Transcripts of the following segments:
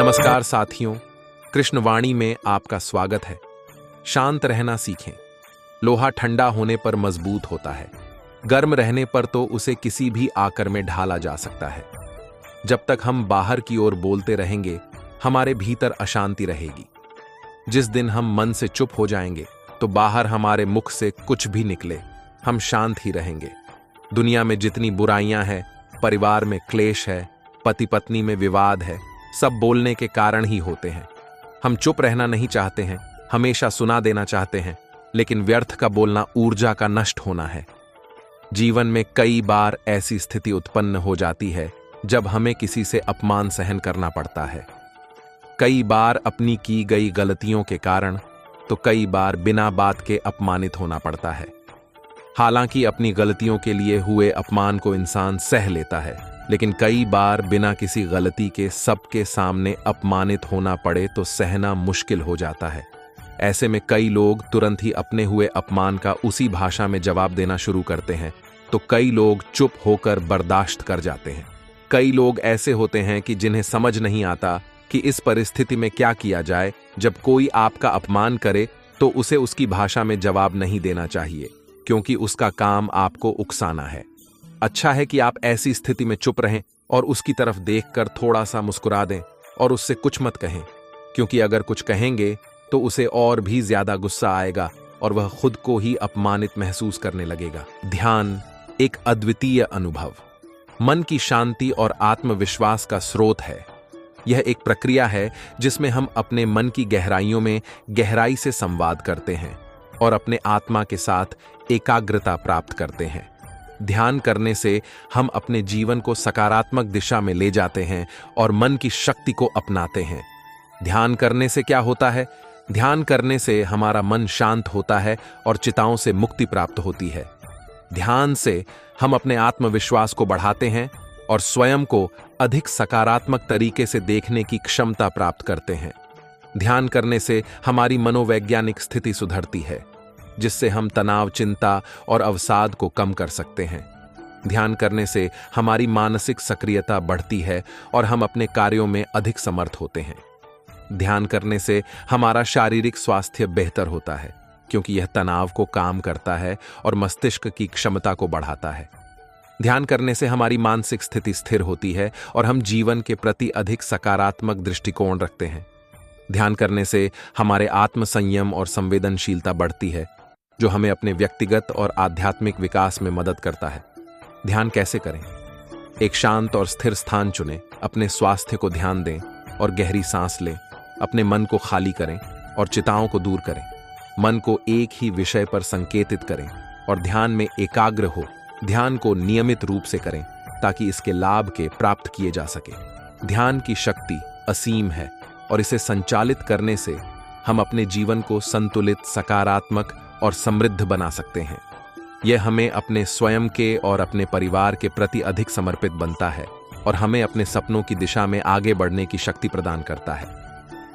नमस्कार साथियों, कृष्णवाणी में आपका स्वागत है। शांत रहना सीखें। लोहा ठंडा होने पर मजबूत होता है, गर्म रहने पर तो उसे किसी भी आकर में ढाला जा सकता है। जब तक हम बाहर की ओर बोलते रहेंगे, हमारे भीतर अशांति रहेगी। जिस दिन हम मन से चुप हो जाएंगे, तो बाहर हमारे मुख से कुछ भी निकले, हम शांत ही रहेंगे। दुनिया में जितनी बुराइयां हैं, परिवार में क्लेश है, पति पत्नी में विवाद है, सब बोलने के कारण ही होते हैं। हम चुप रहना नहीं चाहते हैं, हमेशा सुना देना चाहते हैं, लेकिन व्यर्थ का बोलना ऊर्जा का नष्ट होना है। जीवन में कई बार ऐसी स्थिति उत्पन्न हो जाती है जब हमें किसी से अपमान सहन करना पड़ता है। कई बार अपनी की गई गलतियों के कारण, तो कई बार बिना बात के अपमानित होना पड़ता है। हालांकि अपनी गलतियों के लिए हुए अपमान को इंसान सह लेता है, लेकिन कई बार बिना किसी गलती के सबके सामने अपमानित होना पड़े तो सहना मुश्किल हो जाता है। ऐसे में कई लोग तुरंत ही अपने हुए अपमान का उसी भाषा में जवाब देना शुरू करते हैं, तो कई लोग चुप होकर बर्दाश्त कर जाते हैं। कई लोग ऐसे होते हैं कि जिन्हें समझ नहीं आता कि इस परिस्थिति में क्या किया जाए। जब कोई आपका अपमान करे तो उसे उसकी भाषा में जवाब नहीं देना चाहिए, क्योंकि उसका काम आपको उकसाना है। अच्छा है कि आप ऐसी स्थिति में चुप रहें और उसकी तरफ देखकर थोड़ा सा मुस्कुरा दें और उससे कुछ मत कहें, क्योंकि अगर कुछ कहेंगे तो उसे और भी ज्यादा गुस्सा आएगा और वह खुद को ही अपमानित महसूस करने लगेगा। ध्यान एक अद्वितीय अनुभव, मन की शांति और आत्मविश्वास का स्रोत है। यह एक प्रक्रिया है जिसमें हम अपने मन की गहराइयों में गहराई से संवाद करते हैं और अपने आत्मा के साथ एकाग्रता प्राप्त करते हैं। ध्यान करने से हम अपने जीवन को सकारात्मक दिशा में ले जाते हैं और मन की शक्ति को अपनाते हैं। ध्यान करने से क्या होता है? ध्यान करने से हमारा मन शांत होता है और चिंताओं से मुक्ति प्राप्त होती है। ध्यान से हम अपने आत्मविश्वास को बढ़ाते हैं और स्वयं को अधिक सकारात्मक तरीके से देखने की क्षमता प्राप्त करते हैं। ध्यान करने से हमारी मनोवैज्ञानिक स्थिति सुधरती है, जिससे हम तनाव, चिंता और अवसाद को कम कर सकते हैं। ध्यान करने से हमारी मानसिक सक्रियता बढ़ती है और हम अपने कार्यों में अधिक समर्थ होते हैं। ध्यान करने से हमारा शारीरिक स्वास्थ्य बेहतर होता है, क्योंकि यह तनाव को कम करता है और मस्तिष्क की क्षमता को बढ़ाता है। ध्यान करने से हमारी मानसिक स्थिति स्थिर होती है और हम जीवन के प्रति अधिक सकारात्मक दृष्टिकोण रखते हैं। ध्यान करने से हमारे आत्मसंयम और संवेदनशीलता बढ़ती है, जो हमें अपने व्यक्तिगत और आध्यात्मिक विकास में मदद करता है। ध्यान कैसे करें? एक शांत और स्थिर स्थान चुनें, अपने स्वास्थ्य को ध्यान दें और गहरी सांस लें। अपने मन को खाली करें और चिंताओं को दूर करें। मन को एक ही विषय पर संकेतित करें और ध्यान में एकाग्र हो। ध्यान को नियमित रूप से करें ताकि इसके लाभ के प्राप्त किए जा सके। ध्यान की शक्ति असीम है और इसे संचालित करने से हम अपने जीवन को संतुलित, सकारात्मक और समृद्ध बना सकते हैं। यह हमें अपने स्वयं के और अपने परिवार के प्रति अधिक समर्पित बनता है और हमें अपने सपनों की दिशा में आगे बढ़ने की शक्ति प्रदान करता है।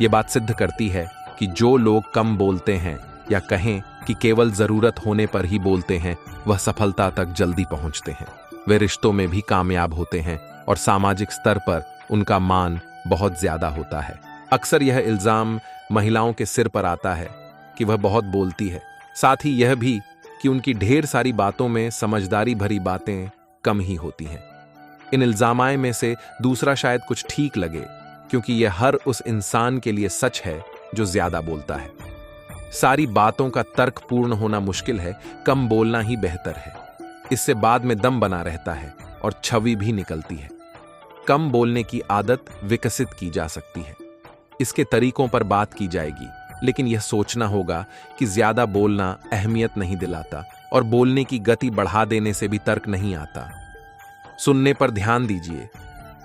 यह बात सिद्ध करती है कि जो लोग कम बोलते हैं, या कहें कि केवल जरूरत होने पर ही बोलते हैं, वह सफलता तक जल्दी पहुंचते हैं। वे रिश्तों में भी कामयाब होते हैं और सामाजिक स्तर पर उनका मान बहुत ज्यादा होता है। अक्सर यह इल्जाम महिलाओं के सिर पर आता है कि वह बहुत बोलती है, साथ ही यह भी कि उनकी ढेर सारी बातों में समझदारी भरी बातें कम ही होती हैं। इन इल्जामाएं में से दूसरा शायद कुछ ठीक लगे, क्योंकि यह हर उस इंसान के लिए सच है जो ज्यादा बोलता है। सारी बातों का तर्कपूर्ण होना मुश्किल है, कम बोलना ही बेहतर है। इससे बाद में दम बना रहता है और छवि भी निकलती है। कम बोलने की आदत विकसित की जा सकती है। इसके तरीकों पर बात की जाएगी, लेकिन यह सोचना होगा कि ज्यादा बोलना अहमियत नहीं दिलाता और बोलने की गति बढ़ा देने से भी तर्क नहीं आता। सुनने पर ध्यान दीजिए।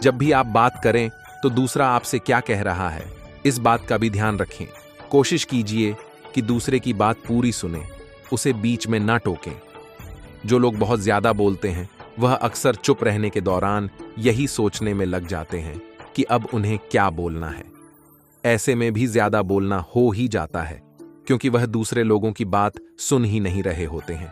जब भी आप बात करें तो दूसरा आपसे क्या कह रहा है, इस बात का भी ध्यान रखें। कोशिश कीजिए कि दूसरे की बात पूरी सुनें, उसे बीच में ना टोकें। जो लोग बहुत ज्यादा बोलते हैं, वह अक्सर चुप रहने के दौरान यही सोचने में लग जाते हैं कि अब उन्हें क्या बोलना है। ऐसे में भी ज्यादा बोलना हो ही जाता है, क्योंकि वह दूसरे लोगों की बात सुन ही नहीं रहे होते हैं।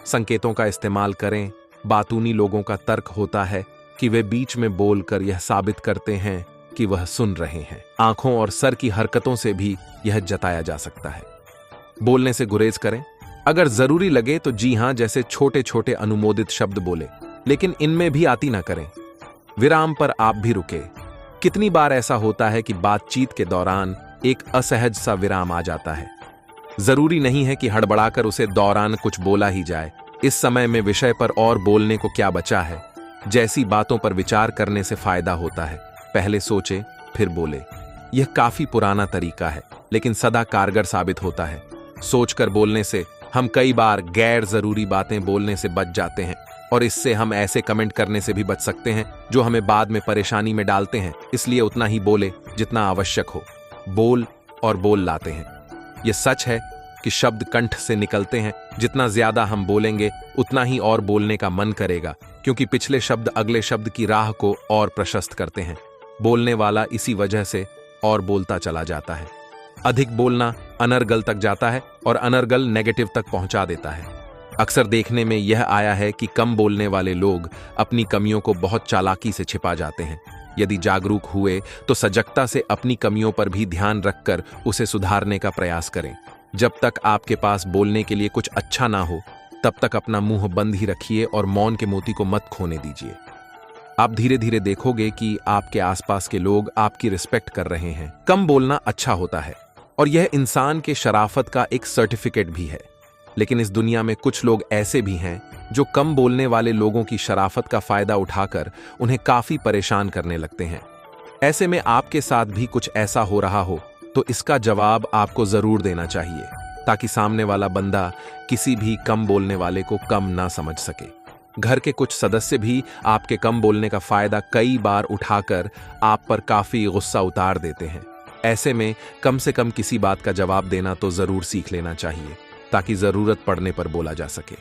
संकेतों का इस्तेमाल करें। बातूनी लोगों का तर्क होता है कि वे बीच में बोलकर यह साबित करते हैं कि वह सुन रहे हैं। आंखों और सर की हरकतों से भी यह जताया जा सकता है। बोलने से गुरेज करें। अगर जरूरी लगे तो जी हां जैसे छोटे छोटे अनुमोदित शब्द बोले, लेकिन इनमें भी आती ना करें। विराम पर आप भी रुके। कितनी बार ऐसा होता है कि बातचीत के दौरान एक असहज सा विराम आ जाता है। जरूरी नहीं है कि हड़बड़ाकर उसे दौरान कुछ बोला ही जाए। इस समय में विषय पर और बोलने को क्या बचा है, जैसी बातों पर विचार करने से फायदा होता है। पहले सोचे फिर बोले। यह काफी पुराना तरीका है, लेकिन सदा कारगर साबित होता है। सोचकर बोलने से हम कई बार गैर जरूरी बातें बोलने से बच जाते हैं, और इससे हम ऐसे कमेंट करने से भी बच सकते हैं जो हमें बाद में परेशानी में डालते हैं। इसलिए उतना ही बोले जितना आवश्यक हो। बोल और बोल लाते हैं। यह सच है कि शब्द कंठ से निकलते हैं। जितना ज्यादा हम बोलेंगे उतना ही और बोलने का मन करेगा, क्योंकि पिछले शब्द अगले शब्द की राह को और प्रशस्त करते हैं। बोलने वाला इसी वजह से और बोलता चला जाता है। अधिक बोलना अनर्गल तक जाता है और अनर्गल नेगेटिव तक पहुंचा देता है। अक्सर देखने में यह आया है कि कम बोलने वाले लोग अपनी कमियों को बहुत चालाकी से छिपा जाते हैं। यदि जागरूक हुए तो सजगता से अपनी कमियों पर भी ध्यान रखकर उसे सुधारने का प्रयास करें। जब तक आपके पास बोलने के लिए कुछ अच्छा ना हो, तब तक अपना मुंह बंद ही रखिए और मौन के मोती को मत खोने दीजिए। आप धीरे धीरे देखोगे कि आपके आसपास के लोग आपकी रिस्पेक्ट कर रहे हैं। कम बोलना अच्छा होता है और यह इंसान के शराफत का एक सर्टिफिकेट भी है। लेकिन इस दुनिया में कुछ लोग ऐसे भी हैं जो कम बोलने वाले लोगों की शराफत का फायदा उठाकर उन्हें काफी परेशान करने लगते हैं। ऐसे में आपके साथ भी कुछ ऐसा हो रहा हो तो इसका जवाब आपको जरूर देना चाहिए, ताकि सामने वाला बंदा किसी भी कम बोलने वाले को कम ना समझ सके। घर के कुछ सदस्य भी आपके कम बोलने का फायदा कई बार उठाकर आप पर काफी गुस्सा उतार देते हैं। ऐसे में कम से कम किसी बात का जवाब देना तो जरूर सीख लेना चाहिए, ताकि जरूरत पड़ने पर बोला जा सके।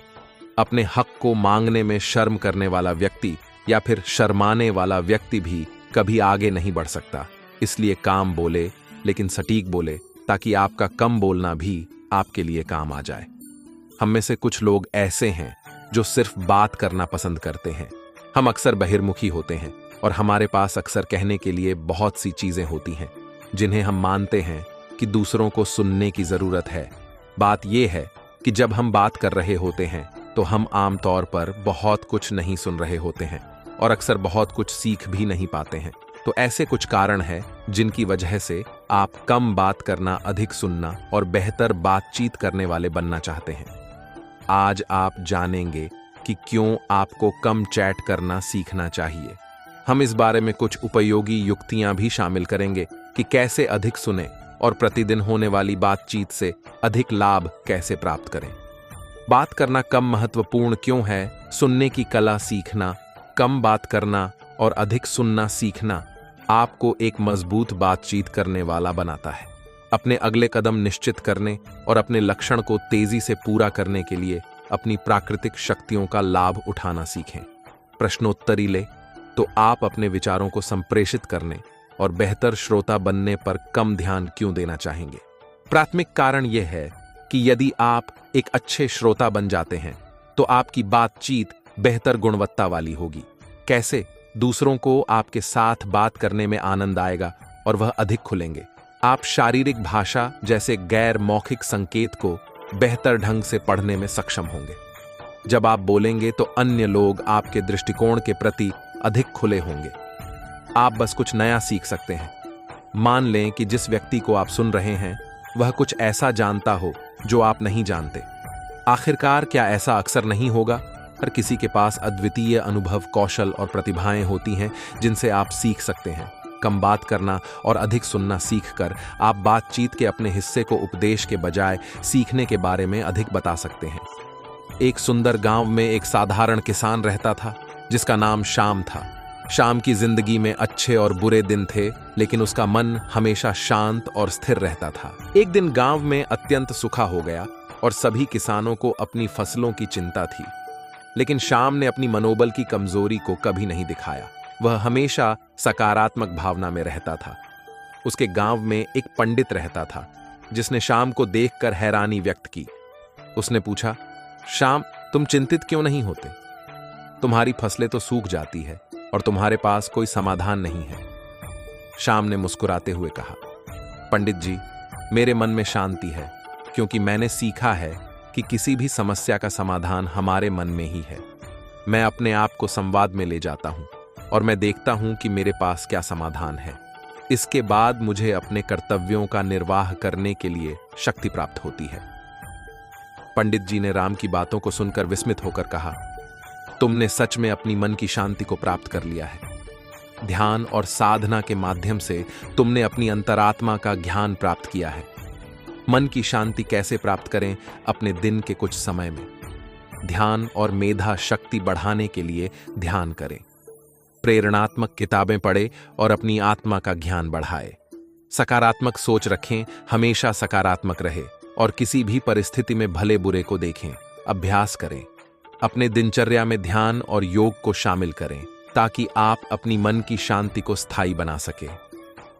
अपने हक को मांगने में शर्म करने वाला व्यक्ति या फिर शर्माने वाला व्यक्ति भी कभी आगे नहीं बढ़ सकता। इसलिए काम बोले, लेकिन सटीक बोले, ताकि आपका कम बोलना भी आपके लिए काम आ जाए। हम में से कुछ लोग ऐसे हैं जो सिर्फ बात करना पसंद करते हैं। हम अक्सर बहिर्मुखी होते हैं और हमारे पास अक्सर कहने के लिए बहुत सी चीजें होती हैं जिन्हें हम मानते हैं कि दूसरों को सुनने की जरूरत है। बात यह है कि जब हम बात कर रहे होते हैं तो हम आमतौर पर बहुत कुछ नहीं सुन रहे होते हैं और अक्सर बहुत कुछ सीख भी नहीं पाते हैं। तो ऐसे कुछ कारण हैं जिनकी वजह से आप कम बात करना, अधिक सुनना और बेहतर बातचीत करने वाले बनना चाहते हैं। आज आप जानेंगे कि क्यों आपको कम चैट करना सीखना चाहिए। हम इस बारे में कुछ उपयोगी युक्तियां भी शामिल करेंगे कि कैसे अधिक सुने और प्रतिदिन होने वाली बातचीत से अधिक लाभ कैसे प्राप्त करें। बात करना कम महत्वपूर्ण क्यों है? सुनने की कला सीखना, कम बात करना और अधिक सुनना सीखना आपको एक मजबूत बातचीत करने वाला बनाता है। अपने अगले कदम निश्चित करने और अपने लक्ष्य को तेजी से पूरा करने के लिए अपनी प्राकृतिक शक्तियों का लाभ उठाना सीखें। प्रश्नोत्तरी ले तो आप अपने विचारों को संप्रेषित करने और बेहतर श्रोता बनने पर कम ध्यान क्यों देना चाहेंगे? प्राथमिक कारण यह है कि यदि आप एक अच्छे श्रोता बन जाते हैं तो आपकी बातचीत बेहतर गुणवत्ता वाली होगी। कैसे? दूसरों को आपके साथ बात करने में आनंद आएगा और वह अधिक खुलेंगे। आप शारीरिक भाषा जैसे गैर मौखिक संकेत को बेहतर ढंग से पढ़ने में सक्षम होंगे। जब आप बोलेंगे तो अन्य लोग आपके दृष्टिकोण के प्रति अधिक खुले होंगे। आप बस कुछ नया सीख सकते हैं। मान लें कि जिस व्यक्ति को आप सुन रहे हैं वह कुछ ऐसा जानता हो जो आप नहीं जानते। आखिरकार क्या ऐसा अक्सर नहीं होगा? हर किसी के पास अद्वितीय अनुभव, कौशल और प्रतिभाएं होती हैं जिनसे आप सीख सकते हैं। कम बात करना और अधिक सुनना सीखकर आप बातचीत के अपने हिस्से को उपदेश के बजाय सीखने के बारे में अधिक बता सकते हैं। एक सुंदर गांव में एक साधारण किसान रहता था जिसका नाम श्याम था। श्याम की जिंदगी में अच्छे और बुरे दिन थे, लेकिन उसका मन हमेशा शांत और स्थिर रहता था। एक दिन गांव में अत्यंत सूखा हो गया और सभी किसानों को अपनी फसलों की चिंता थी, लेकिन श्याम ने अपनी मनोबल की कमजोरी को कभी नहीं दिखाया। वह हमेशा सकारात्मक भावना में रहता था। उसके गांव में एक पंडित रहता था जिसने श्याम को देखकर हैरानी व्यक्त की। उसने पूछा, श्याम, तुम चिंतित क्यों नहीं होते? तुम्हारी फसलें तो सूख जाती है और तुम्हारे पास कोई समाधान नहीं है। श्याम ने मुस्कुराते हुए कहा, पंडित जी, मेरे मन में शांति है, क्योंकि मैंने सीखा है कि किसी भी समस्या का समाधान हमारे मन में ही है। मैं अपने आप को संवाद में ले जाता हूं और मैं देखता हूं कि मेरे पास क्या समाधान है। इसके बाद मुझे अपने कर्तव्यों का निर्वाह करने के लिए शक्ति प्राप्त होती है। पंडित जी ने राम की बातों को सुनकर विस्मित होकर कहा, तुमने सच में अपनी मन की शांति को प्राप्त कर लिया है। ध्यान और साधना के माध्यम से तुमने अपनी अंतरात्मा का ज्ञान प्राप्त किया है। मन की शांति कैसे प्राप्त करें? अपने दिन के कुछ समय में ध्यान और मेधा शक्ति बढ़ाने के लिए ध्यान करें। प्रेरणात्मक किताबें पढ़ें और अपनी आत्मा का ज्ञान बढ़ाएं। सकारात्मक सोच रखें, हमेशा सकारात्मक रहे और किसी भी परिस्थिति में भले बुरे को देखें। अभ्यास करें। अपने दिनचर्या में ध्यान और योग को शामिल करें ताकि आप अपनी मन की शांति को स्थायी बना सके।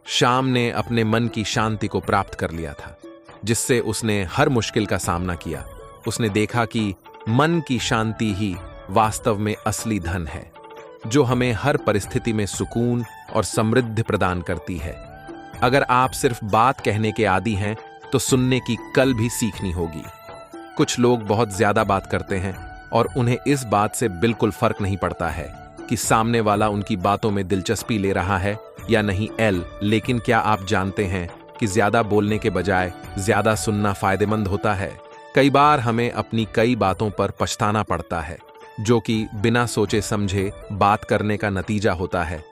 श्याम ने अपने मन की शांति को प्राप्त कर लिया था, जिससे उसने हर मुश्किल का सामना किया। उसने देखा कि मन की शांति ही वास्तव में असली धन है, जो हमें हर परिस्थिति में सुकून और समृद्धि प्रदान करती है। अगर आप सिर्फ बात कहने के आदी हैं, तो सुनने की कल भी सीखनी होगी। कुछ लोग बहुत ज्यादा बात करते हैं और उन्हें इस बात से बिल्कुल फर्क नहीं पड़ता है कि सामने वाला उनकी बातों में दिलचस्पी ले रहा है या नहीं। लेकिन क्या आप जानते हैं कि ज्यादा बोलने के बजाय ज्यादा सुनना फायदेमंद होता है? कई बार हमें अपनी कई बातों पर पछताना पड़ता है, जो कि बिना सोचे समझे बात करने का नतीजा होता है।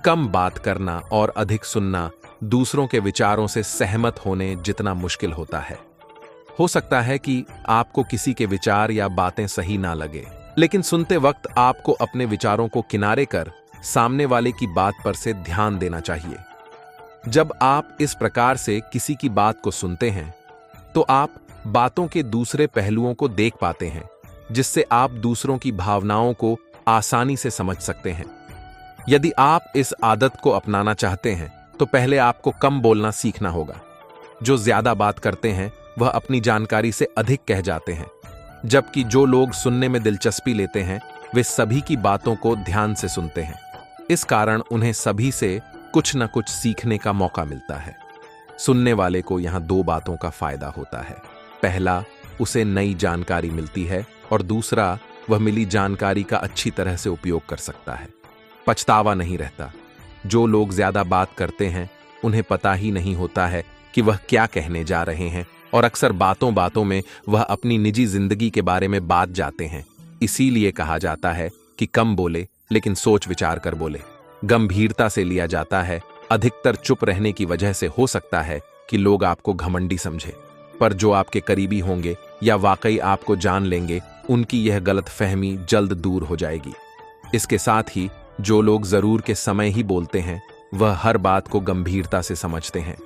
कम बात करना और अधिक सुनना दूसरों के विचारों से सहमत होने जितना मुश्किल होता है। हो सकता है कि आपको किसी के विचार या बातें सही ना लगे, लेकिन सुनते वक्त आपको अपने विचारों को किनारे कर सामने वाले की बात पर से ध्यान देना चाहिए। जब आप इस प्रकार से किसी की बात को सुनते हैं, तो आप बातों के दूसरे पहलुओं को देख पाते हैं, जिससे आप दूसरों की भावनाओं को आसानी से समझ सकते हैं। यदि आप इस आदत को अपनाना चाहते हैं, तो पहले आपको कम बोलना सीखना होगा। जो ज्यादा बात करते हैं, वह अपनी जानकारी से अधिक कह जाते हैं, जबकि जो लोग सुनने में दिलचस्पी लेते हैं, वे सभी की बातों को ध्यान से सुनते हैं। इस कारण उन्हें सभी से कुछ न कुछ सीखने का मौका मिलता है। सुनने वाले को यहां दो बातों का फायदा होता है। पहला, उसे नई जानकारी मिलती है और दूसरा, वह मिली जानकारी का अच्छी तरह से उपयोग कर सकता है। पछतावा नहीं रहता। जो लोग ज्यादा बात करते हैं, उन्हें पता ही नहीं होता है कि वह क्या कहने जा रहे हैं और अक्सर बातों बातों में वह अपनी निजी जिंदगी के बारे में बात जाते हैं। इसीलिए कहा जाता है कि कम बोले लेकिन सोच विचार कर बोले। गंभीरता से लिया जाता है। अधिकतर चुप रहने की वजह से हो सकता है कि लोग आपको घमंडी समझे, पर जो आपके करीबी होंगे या वाकई आपको जान लेंगे, उनकी यह गलतफहमी जल्द दूर हो जाएगी। इसके साथ ही जो लोग जरूर के समय ही बोलते हैं, वह हर बात को गंभीरता से समझते हैं।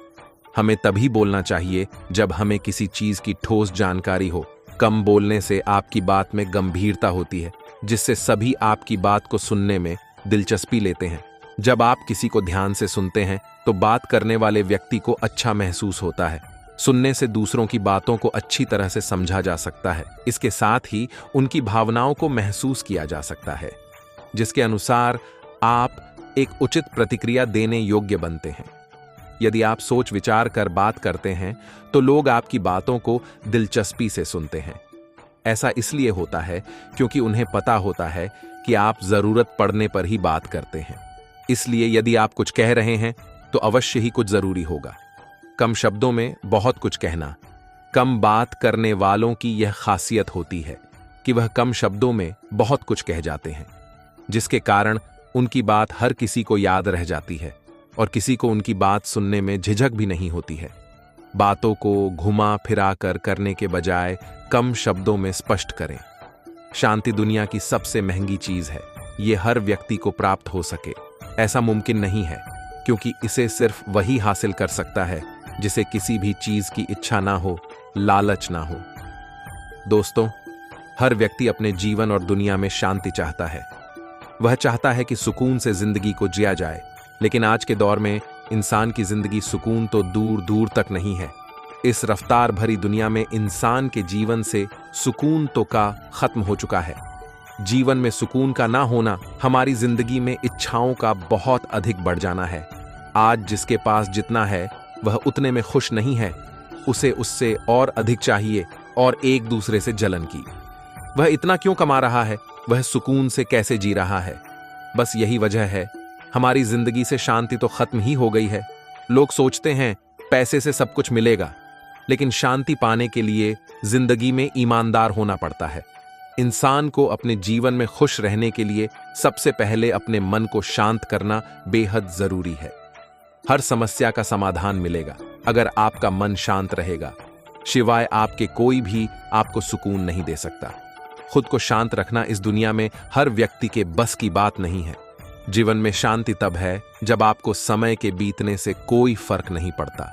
हमें तभी बोलना चाहिए जब हमें किसी चीज की ठोस जानकारी हो। कम बोलने से आपकी बात में गंभीरता होती है, जिससे सभी आपकी बात को सुनने में दिलचस्पी लेते हैं। जब आप किसी को ध्यान से सुनते हैं, तो बात करने वाले व्यक्ति को अच्छा महसूस होता है। सुनने से दूसरों की बातों को अच्छी तरह से समझा जा सकता है। इसके साथ ही उनकी भावनाओं को महसूस किया जा सकता है, जिसके अनुसार आप एक उचित प्रतिक्रिया देने योग्य बनते हैं। यदि आप सोच विचार कर बात करते हैं, तो लोग आपकी बातों को दिलचस्पी से सुनते हैं। ऐसा इसलिए होता है क्योंकि उन्हें पता होता है कि आप जरूरत पड़ने पर ही बात करते हैं। इसलिए यदि आप कुछ कह रहे हैं, तो अवश्य ही कुछ जरूरी होगा। कम शब्दों में बहुत कुछ कहना। कम बात करने वालों की यह खासियत होती है कि वह कम शब्दों में बहुत कुछ कह जाते हैं, जिसके कारण उनकी बात हर किसी को याद रह जाती है और किसी को उनकी बात सुनने में झिझक भी नहीं होती है। बातों को घुमा फिरा कर करने के बजाय कम शब्दों में स्पष्ट करें। शांति दुनिया की सबसे महंगी चीज है। ये हर व्यक्ति को प्राप्त हो सके, ऐसा मुमकिन नहीं है, क्योंकि इसे सिर्फ वही हासिल कर सकता है जिसे किसी भी चीज की इच्छा ना हो, लालच ना हो। दोस्तों, हर व्यक्ति अपने जीवन और दुनिया में शांति चाहता है। वह चाहता है कि सुकून से जिंदगी को जिया जाए, लेकिन आज के दौर में इंसान की जिंदगी सुकून तो दूर दूर तक नहीं है। इस रफ्तार भरी दुनिया में इंसान के जीवन से सुकून तो का खत्म हो चुका है। जीवन में सुकून का ना होना हमारी जिंदगी में इच्छाओं का बहुत अधिक बढ़ जाना है। आज जिसके पास जितना है वह उतने में खुश नहीं है, उसे उससे और अधिक चाहिए और एक दूसरे से जलन की। वह इतना क्यों कमा रहा है, वह सुकून से कैसे जी रहा है। बस यही वजह है हमारी जिंदगी से शांति तो खत्म ही हो गई है। लोग सोचते हैं पैसे से सब कुछ मिलेगा, लेकिन शांति पाने के लिए जिंदगी में ईमानदार होना पड़ता है। इंसान को अपने जीवन में खुश रहने के लिए सबसे पहले अपने मन को शांत करना बेहद जरूरी है। हर समस्या का समाधान मिलेगा अगर आपका मन शांत रहेगा। सिवाय आपके कोई भी आपको सुकून नहीं दे सकता। खुद को शांत रखना इस दुनिया में हर व्यक्ति के बस की बात नहीं है। जीवन में शांति तब है जब आपको समय के बीतने से कोई फर्क नहीं पड़ता।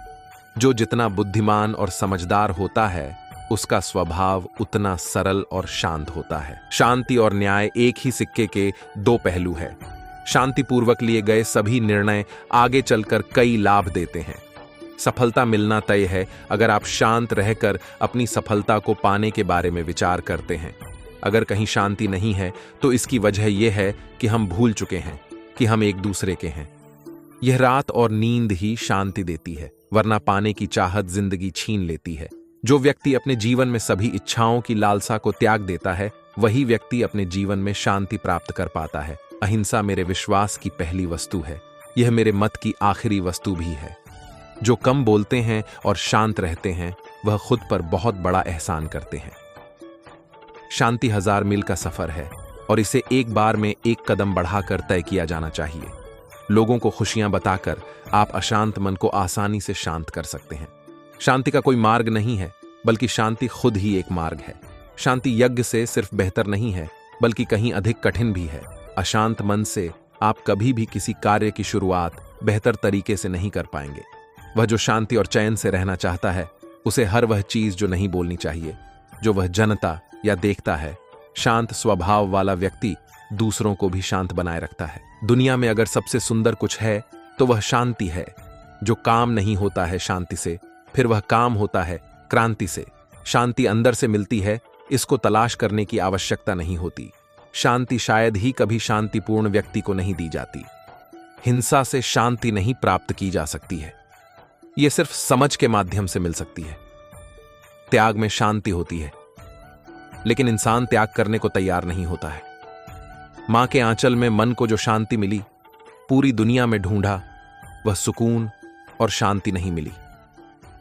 जो जितना बुद्धिमान और समझदार होता है उसका स्वभाव उतना सरल और शांत होता है। शांति और न्याय एक ही सिक्के के दो पहलू है। शांतिपूर्वक लिए गए सभी निर्णय आगे चलकर कई लाभ देते हैं। सफलता मिलना तय है अगर आप शांत रहकर अपनी सफलता को पाने के बारे में विचार करते हैं। अगर कहीं शांति नहीं है तो इसकी वजह यह है कि हम भूल चुके हैं कि हम एक दूसरे के हैं। यह रात और नींद ही शांति देती है, वरना पाने की चाहत जिंदगी छीन लेती है। जो व्यक्ति अपने जीवन में सभी इच्छाओं की लालसा को त्याग देता है, वही व्यक्ति अपने जीवन में शांति प्राप्त कर पाता है। अहिंसा मेरे विश्वास की पहली वस्तु है, यह मेरे मत की आखिरी वस्तु भी है। जो कम बोलते हैं और शांत रहते हैं वह खुद पर बहुत बड़ा एहसान करते हैं। शांति 1000 मील का सफर है और इसे एक बार में एक कदम बढ़ाकर तय किया जाना चाहिए। लोगों को खुशियां बताकर आप अशांत मन को आसानी से शांत कर सकते हैं। शांति का कोई मार्ग नहीं है, बल्कि शांति खुद ही एक मार्ग है। शांति यज्ञ से सिर्फ बेहतर नहीं है, बल्कि कहीं अधिक कठिन भी है। अशांत मन से आप कभी भी किसी कार्य की शुरुआत बेहतर तरीके से नहीं कर पाएंगे। वह जो शांति और चैन से रहना चाहता है, उसे हर वह चीज जो नहीं बोलनी चाहिए, जो वह जनता या देखता है। शांत स्वभाव वाला व्यक्ति दूसरों को भी शांत बनाए रखता है। दुनिया में अगर सबसे सुंदर कुछ है तो वह शांति है। जो काम नहीं होता है शांति से, फिर वह काम होता है क्रांति से। शांति अंदर से मिलती है, इसको तलाश करने की आवश्यकता नहीं होती। शांति शायद ही कभी शांतिपूर्ण व्यक्ति को नहीं दी जाती। हिंसा से शांति नहीं प्राप्त की जा सकती है, यह सिर्फ समझ के माध्यम से मिल सकती है। त्याग में शांति होती है, लेकिन इंसान त्याग करने को तैयार नहीं होता है। मां के आंचल में मन को जो शांति मिली, पूरी दुनिया में ढूंढा, वह सुकून और शांति नहीं मिली।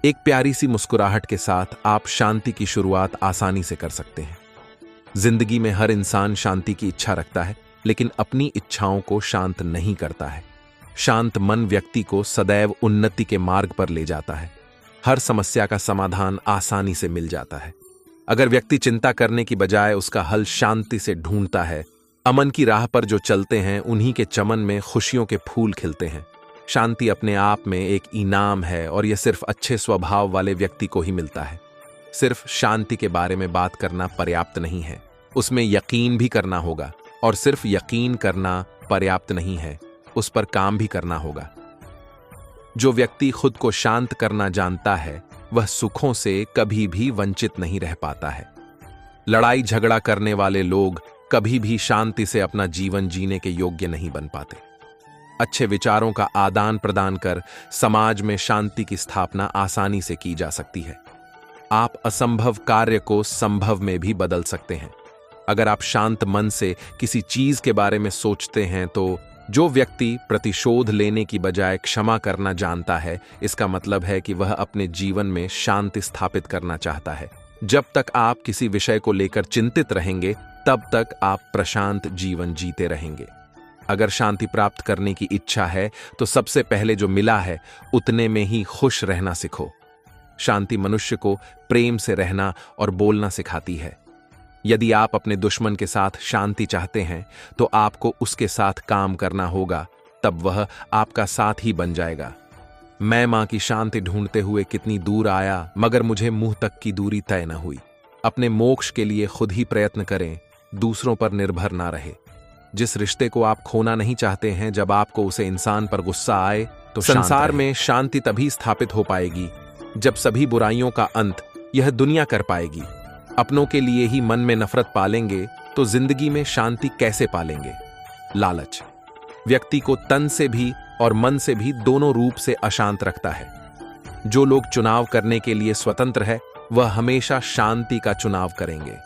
एक प्यारी सी मुस्कुराहट के साथ आप शांति की शुरुआत आसानी से कर सकते हैं। जिंदगी में हर इंसान शांति की इच्छा रखता है, लेकिन अपनी इच्छाओं को शांत नहीं करता है। शांत मन व्यक्ति को सदैव उन्नति के मार्ग पर ले जाता है। हर समस्या का समाधान आसानी से मिल जाता है अगर व्यक्ति चिंता करने की बजाय उसका हल शांति से ढूंढता है। अमन की राह पर जो चलते हैं उन्हीं के चमन में खुशियों के फूल खिलते हैं। शांति अपने आप में एक इनाम है और यह सिर्फ अच्छे स्वभाव वाले व्यक्ति को ही मिलता है। सिर्फ शांति के बारे में बात करना पर्याप्त नहीं है, उसमें यकीन भी करना होगा। और सिर्फ यकीन करना पर्याप्त नहीं है, उस पर काम भी करना होगा। जो व्यक्ति खुद को शांत करना जानता है वह सुखों से कभी भी वंचित नहीं रह पाता है। लड़ाई झगड़ा करने वाले लोग कभी भी शांति से अपना जीवन जीने के योग्य नहीं बन पाते। अच्छे विचारों का आदान प्रदान कर समाज में शांति की स्थापना आसानी से की जा सकती है। आप असंभव कार्य को संभव में भी बदल सकते हैं। अगर आप शांत मन से किसी चीज के बारे में सोचते हैं तो जो व्यक्ति प्रतिशोध लेने की बजाय क्षमा करना जानता है, इसका मतलब है कि वह अपने जीवन में शांति स्थापित करना चाहता है। जब तक आप किसी विषय को लेकर चिंतित रहेंगे, तब तक आप प्रशांत जीवन जीते रहेंगे। अगर शांति प्राप्त करने की इच्छा है तो सबसे पहले जो मिला है उतने में ही खुश रहना सीखो। शांति मनुष्य को प्रेम से रहना और बोलना सिखाती है। यदि आप अपने दुश्मन के साथ शांति चाहते हैं तो आपको उसके साथ काम करना होगा, तब वह आपका साथ ही बन जाएगा। मैं मां की शांति ढूंढते हुए कितनी दूर आया, मगर मुझे मुंह तक की दूरी तय न हुई। अपने मोक्ष के लिए खुद ही प्रयत्न करें, दूसरों पर निर्भर ना रहे। जिस रिश्ते को आप खोना नहीं चाहते हैं, जब आपको उसे इंसान पर गुस्सा आए तो संसार में शांति तभी स्थापित हो पाएगी जब सभी बुराइयों का अंत यह दुनिया कर पाएगी। अपनों के लिए ही मन में नफरत पालेंगे तो जिंदगी में शांति कैसे पालेंगे? लालच व्यक्ति को तन से भी और मन से भी दोनों रूप से अशांत रखता है। जो लोग चुनाव करने के लिए स्वतंत्र है वह हमेशा शांति का चुनाव करेंगे।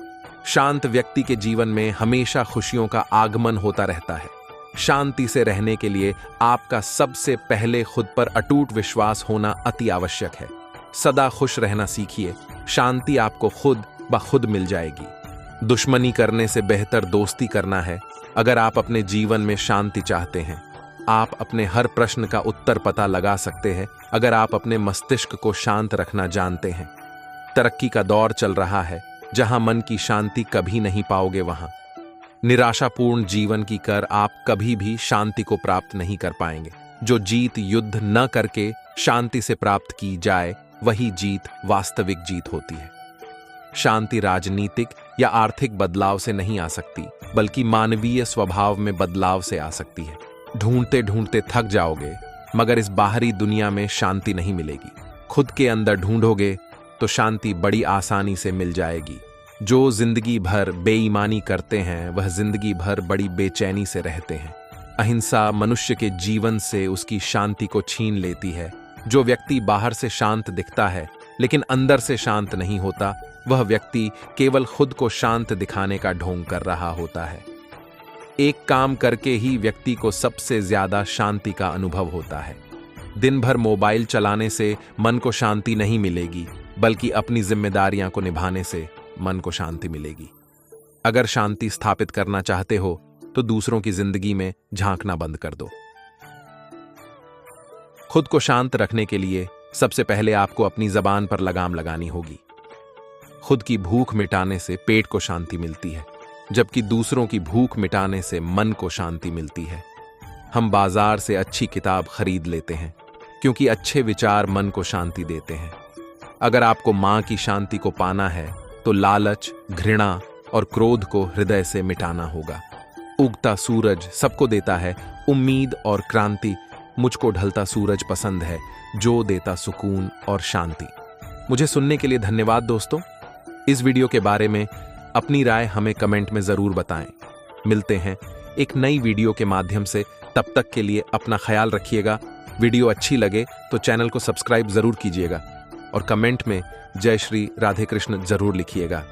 शांत व्यक्ति के जीवन में हमेशा खुशियों का आगमन होता रहता है। शांति से रहने के लिए आपका सबसे पहले खुद पर अटूट विश्वास होना अति आवश्यक है। सदा खुश रहना सीखिए, शांति आपको खुद ब खुद मिल जाएगी। दुश्मनी करने से बेहतर दोस्ती करना है। अगर आप अपने जीवन में शांति चाहते हैं, आप अपने हर प्रश्न का उत्तर पता लगा सकते हैं अगर आप अपने मस्तिष्क को शांत रखना जानते हैं। तरक्की का दौर चल रहा है, जहां मन की शांति कभी नहीं पाओगे वहां निराशापूर्ण जीवन की कर आप कभी भी शांति को प्राप्त नहीं कर पाएंगे। जो जीत युद्ध न करके शांति से प्राप्त की जाए वही जीत वास्तविक जीत होती है। शांति राजनीतिक या आर्थिक बदलाव से नहीं आ सकती, बल्कि मानवीय स्वभाव में बदलाव से आ सकती है। ढूंढते ढूंढते थक जाओगे, मगर इस बाहरी दुनिया में शांति नहीं मिलेगी। खुद के अंदर ढूंढोगे तो शांति बड़ी आसानी से मिल जाएगी। जो जिंदगी भर बेईमानी करते हैं वह जिंदगी भर बड़ी बेचैनी से रहते हैं। अहिंसा मनुष्य के जीवन से उसकी शांति को छीन लेती है। जो व्यक्ति बाहर से शांत दिखता है लेकिन अंदर से शांत नहीं होता, वह व्यक्ति केवल खुद को शांत दिखाने का ढोंग कर रहा होता है। एक काम करके ही व्यक्ति को सबसे ज्यादा शांति का अनुभव होता है। दिन भर मोबाइल चलाने से मन को शांति नहीं मिलेगी, बल्कि अपनी जिम्मेदारियां को निभाने से मन को शांति मिलेगी। अगर शांति स्थापित करना चाहते हो तो दूसरों की जिंदगी में झांकना बंद कर दो। खुद को शांत रखने के लिए सबसे पहले आपको अपनी जबान पर लगाम लगानी होगी। खुद की भूख मिटाने से पेट को शांति मिलती है, जबकि दूसरों की भूख मिटाने से मन को शांति मिलती है। हम बाजार से अच्छी किताब खरीद लेते हैं क्योंकि अच्छे विचार मन को शांति देते हैं। अगर आपको मां की शांति को पाना है तो लालच, घृणा और क्रोध को हृदय से मिटाना होगा। उगता सूरज सबको देता है उम्मीद और क्रांति, मुझको ढलता सूरज पसंद है जो देता सुकून और शांति। मुझे सुनने के लिए धन्यवाद दोस्तों। इस वीडियो के बारे में अपनी राय हमें कमेंट में जरूर बताएं। मिलते हैं एक नई वीडियो के माध्यम से, तब तक के लिए अपना ख्याल रखिएगा। वीडियो अच्छी लगे तो चैनल को सब्सक्राइब जरूर कीजिएगा और कमेंट में जय श्री राधे कृष्ण जरूर लिखिएगा।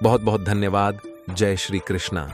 बहुत बहुत धन्यवाद। जय श्री कृष्णा।